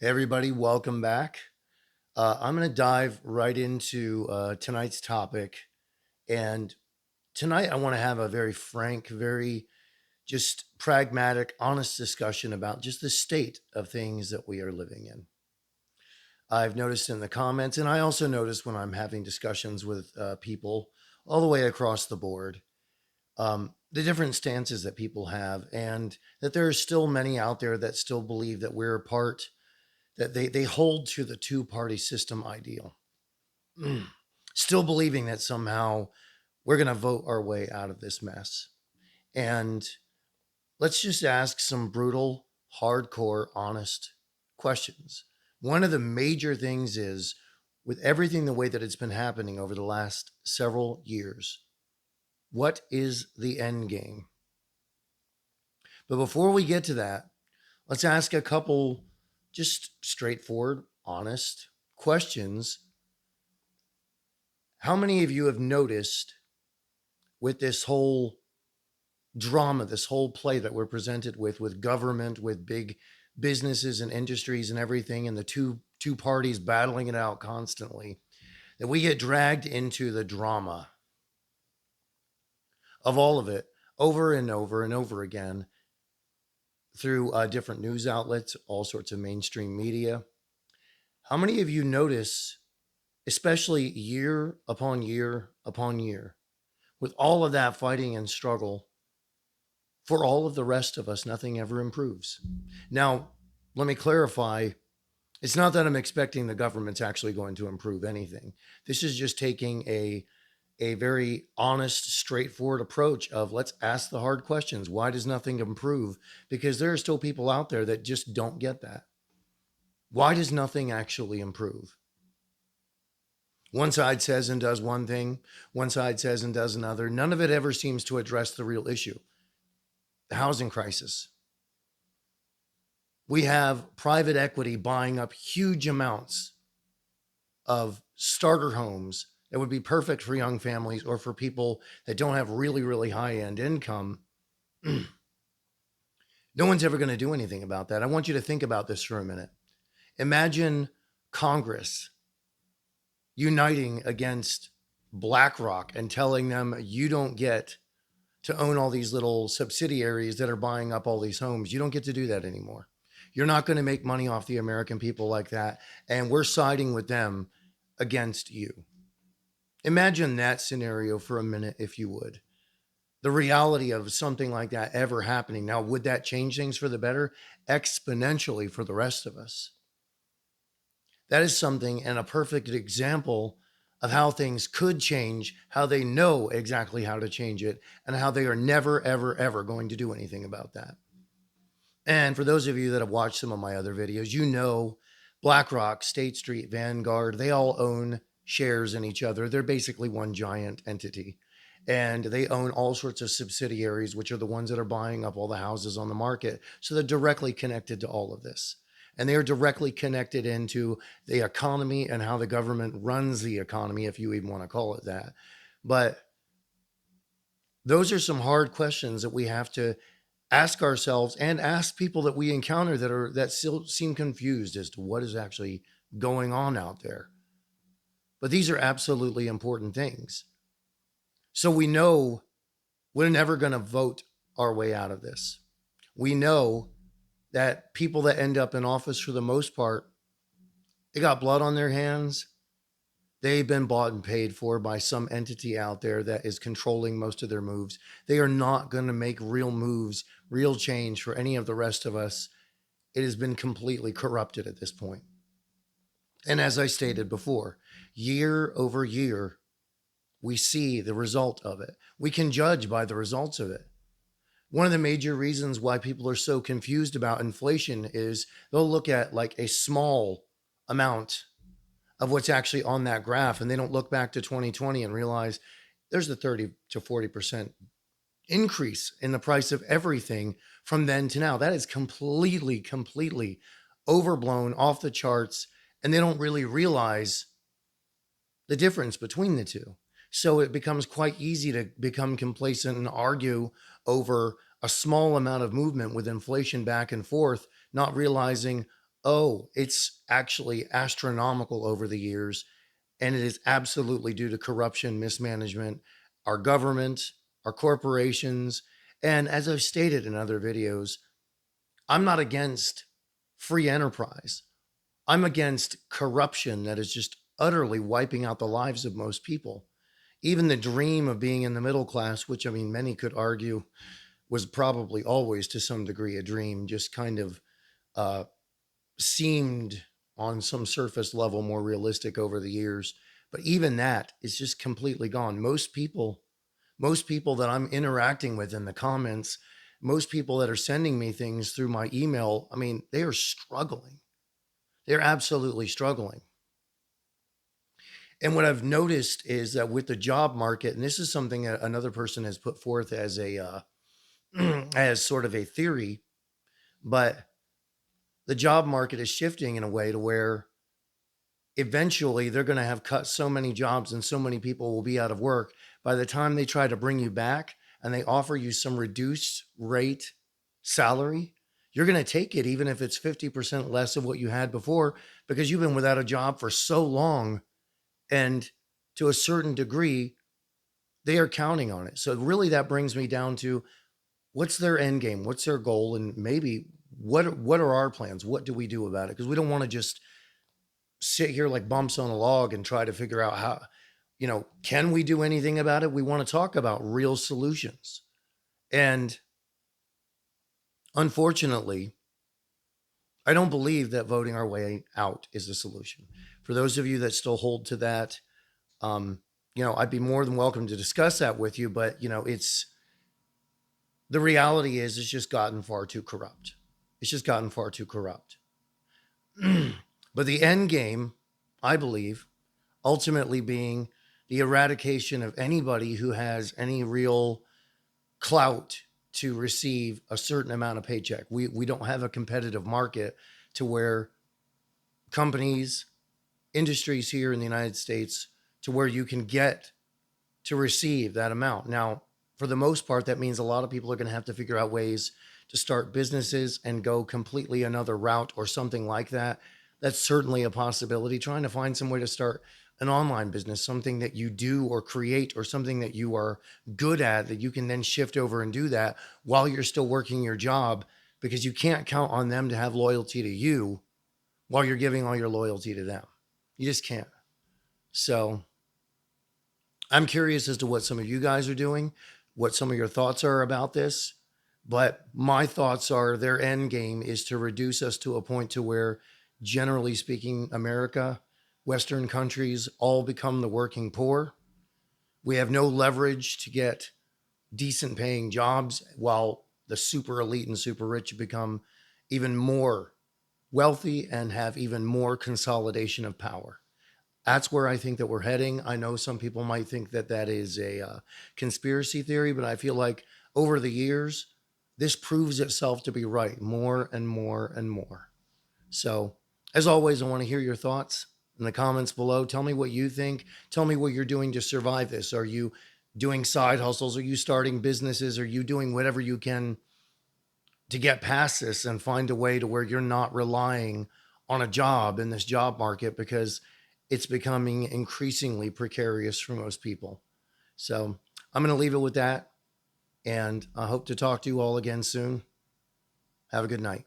Hey everybody, welcome back. I'm going to dive right into tonight's topic. And tonight I want to have a very frank, very just pragmatic, honest discussion about just the state of things that we are living in. I've noticed in the comments, and I also notice when I'm having discussions with people all the way across the board, the different stances that people have, and that there are still many out there that still believe that we're a part that they hold to the two-party system ideal, still believing that somehow we're going to vote our way out of this mess. And let's just ask some brutal, hardcore, honest questions. One of the major things is with everything the way that it's been happening over the last several years, what is the end game? But before we get to that, let's ask a couple just straightforward, honest questions. How many of you have noticed with this whole drama, this whole play that we're presented with government, with big businesses and industries and everything, and the two parties battling it out constantly, that we get dragged into the drama of all of it over and over and over again through different news outlets, all sorts of mainstream media. How many of you notice, especially year upon year upon year, with all of that fighting and struggle, for all of the rest of us, nothing ever improves? Now, let me clarify. It's not that I'm expecting the government's actually going to improve anything. This is just taking a very honest, straightforward approach of let's ask the hard questions. Why does nothing improve? Because there are still people out there that just don't get that. Why does nothing actually improve? One side says and does one thing, one side says and does another. None of it ever seems to address the real issue, the housing crisis. We have private equity buying up huge amounts of starter homes that would be perfect for young families or for people that don't have really, really high end income. No one's ever going to do anything about that. I want you to think about this for a minute. Imagine Congress uniting against BlackRock and telling them you don't get to own all these little subsidiaries that are buying up all these homes. You don't get to do that anymore. You're not going to make money off the American people like that. And we're siding with them against you. Imagine that scenario for a minute, if you would. The reality of something like that ever happening. Now, would that change things for the better? Exponentially for the rest of us. That is something and a perfect example of how things could change, how they know exactly how to change it, and how they are never, ever, ever going to do anything about that. And for those of you that have watched some of my other videos, you know BlackRock, State Street, Vanguard, they all own shares in each other. They're basically one giant entity. And they own all sorts of subsidiaries, which are the ones that are buying up all the houses on the market. So they're directly connected to all of this. And they are directly connected into the economy and how the government runs the economy, if you even want to call it that. But those are some hard questions that we have to ask ourselves and ask people that we encounter that still seem confused as to what is actually going on out there. But these are absolutely important things. So we know we're never going to vote our way out of this. We know that people that end up in office, for the most part, they got blood on their hands. They've been bought and paid for by some entity out there that is controlling most of their moves. They are not going to make real moves, real change for any of the rest of us. It has been completely corrupted at this point. And as I stated before, year over year, we see the result of it. We can judge by the results of it. One of the major reasons why people are so confused about inflation is they'll look at like a small amount of what's actually on that graph, and they don't look back to 2020 and realize there's a 30 to 40% increase in the price of everything from then to now. That is completely overblown, off the charts, and they don't really realize the difference between the two. So it becomes quite easy to become complacent and argue over a small amount of movement with inflation back and forth, not realizing, Oh, it's actually astronomical over the years. And it is absolutely due to corruption, mismanagement, our government, our corporations. And as I've stated in other videos, I'm not against free enterprise. I'm against corruption that is just utterly wiping out the lives of most people. Even the dream of being in the middle class, which I mean, many could argue was probably always to some degree a dream, just kind of uh, seemed on some surface level more realistic over the years. But even that is just completely gone. Most people that I'm interacting with in the comments, most people that are sending me things through my email, I mean, they are struggling. They're absolutely struggling. And what I've noticed is that with the job market, and this is something that another person has put forth as a as sort of a theory, but the job market is shifting in a way to where eventually they're going to have cut so many jobs and so many people will be out of work by the time they try to bring you back and they offer you some reduced rate salary. You're going to take it even if it's 50% less of what you had before, because you've been without a job for so long. And to a certain degree, they are counting on it. So really that brings me down to what's their end game? What's their goal? And maybe what are our plans? What do we do about it? Because we don't want to just sit here like bumps on a log and try to figure out how, can we do anything about it? We want to talk about real solutions. And unfortunately, I don't believe that voting our way out is the solution. For those of you that still hold to that, um, I'd be more than welcome to discuss that with you. But it's the reality is it's just gotten far too corrupt. It's just gotten far too corrupt. But the end game, I believe, ultimately being the eradication of anybody who has any real clout to receive a certain amount of paycheck. We don't have a competitive market to where companies, industries here in the United States, to where you can get to receive that amount. Now, for the most part, that means a lot of people are going to have to figure out ways to start businesses and go completely another route or something like that. That's certainly a possibility. Trying to find some way to start an online business, something that you do or create or something that you are good at that you can then shift over and do that while you're still working your job, because you can't count on them to have loyalty to you while you're giving all your loyalty to them. You just can't. So I'm curious as to what some of you guys are doing, what some of your thoughts are about this. But my thoughts are their end game is to reduce us to a point to where, generally speaking, America, Western countries all become the working poor. We have no leverage to get decent paying jobs while the super elite and super rich become even more wealthy and have even more consolidation of power. That's where I think that we're heading. I know some people might think that that is a conspiracy theory, but I feel like over the years, this proves itself to be right more and more and more. So, as always, I want to hear your thoughts in the comments below. Tell me what you think. Tell me what you're doing to survive this. Are you doing side hustles? Are you starting businesses? Are you doing whatever you can to get past this and find a way to where you're not relying on a job in this job market, because it's becoming increasingly precarious for most people. So I'm going to leave it with that. And I hope to talk to you all again soon. Have a good night.